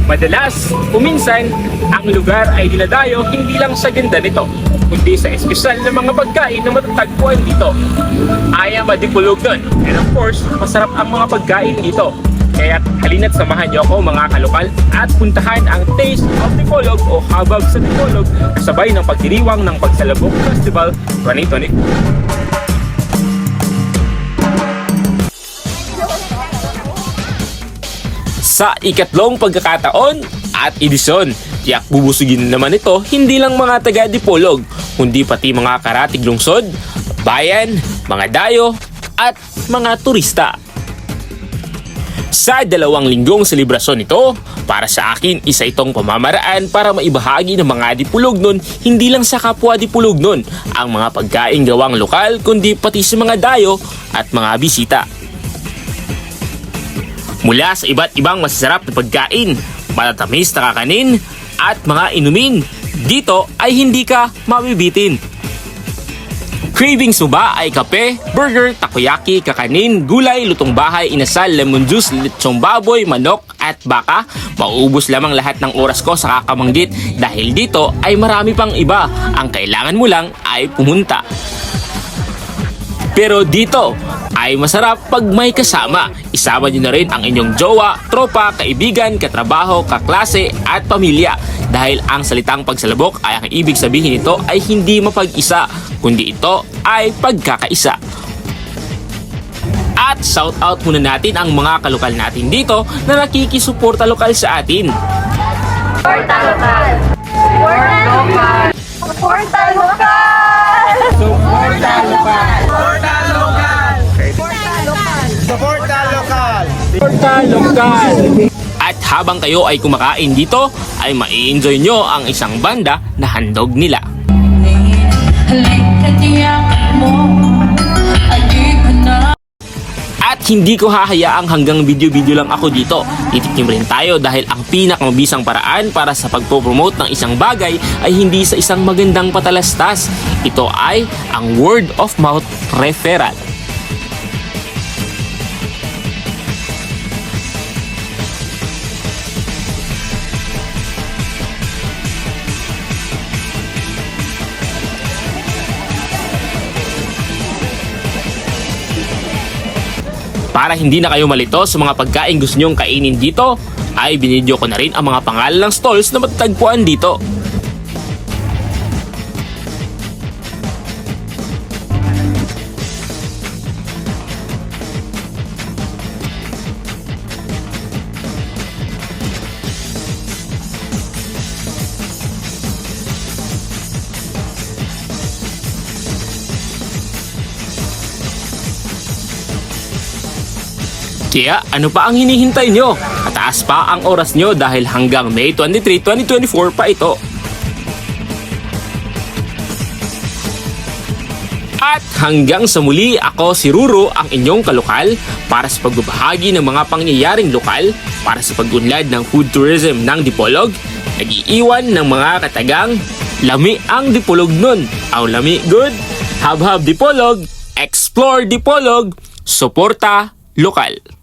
Madalas, kuminsan, ang lugar ay dinadayo hindi lang sa ganda nito, kundi sa espesyal na mga pagkain na matatagpuan dito. I am a Dipologon, and of course, masarap ang mga pagkain dito. Kaya halina't samahan niyo ako mga kalokal at puntahan ang Taste of Dipolog o Habag sa Dipolog kasabay ng pagdiriwang ng Pagsalubok Festival 2020. Sa ikatlong pagkakataon at edisyon, tiyak bubusugin naman ito hindi lang mga taga Dipolog, kundi pati mga karatig lungsod, bayan, mga dayo at mga turista. Sa 2 linggong selebrasyon nito, para sa akin isa itong pamamaraan para maibahagi ng mga Dipolognon hindi lang sa kapwa Dipolognon ang mga pagkain gawang lokal kundi pati sa mga dayo at mga bisita. Mula sa iba't ibang masasarap na pagkain, matatamis na kakanin at mga inumin, dito ay hindi ka mabibitin. Cravings mo ba ay kape, burger, takoyaki, kakanin, gulay, lutong bahay, inasal, lemon juice, lechong baboy, manok at baka? Mauubos lamang lahat ng oras ko sa kakabanggit dahil dito ay marami pang iba. Ang kailangan mo lang ay pumunta. Pero dito ay masarap pag may kasama. Isama nyo na rin ang inyong jowa, tropa, kaibigan, katrabaho, kaklase at pamilya. Dahil ang salitang pagsalubok ay ang ibig sabihin nito ay hindi mapag-isa, kundi ito ay pagkakaisa. At shout out muna natin ang mga kalokal natin dito na nakikisuporta lokal sa atin. Suporta lokal! Suporta lokal! Suporta lokal! Suporta lokal! Suporta lokal! Suporta lokal! Suporta lokal! At habang kayo ay kumakain dito, ay mai-enjoy nyo ang isang banda na handog nila. At hindi ko hahayaang hanggang video-video lang ako dito. Titikim rin tayo dahil ang pinakamabisang paraan para sa pagpo-promote ng isang bagay ay hindi sa isang magandang patalastas. Ito ay ang word of mouth referral. Para hindi na kayo malito sa mga pagkain gusto nyong kainin dito, ay binidyo ko na rin ang mga pangalan ng stalls na matatagpuan dito. Kaya ano pa ang hinihintay nyo? Mataas pa ang oras nyo dahil hanggang May 23, 2024 pa ito. At hanggang sa muli, ako si Ruro, ang inyong kalokal para sa pagbabahagi ng mga pangyayaring lokal para sa pag-unlad ng food tourism ng Dipolog. Nag-iiwan ng mga katagang lami ang Dipolognon. Aw lami good, habhab Dipolog, explore Dipolog, suporta lokal.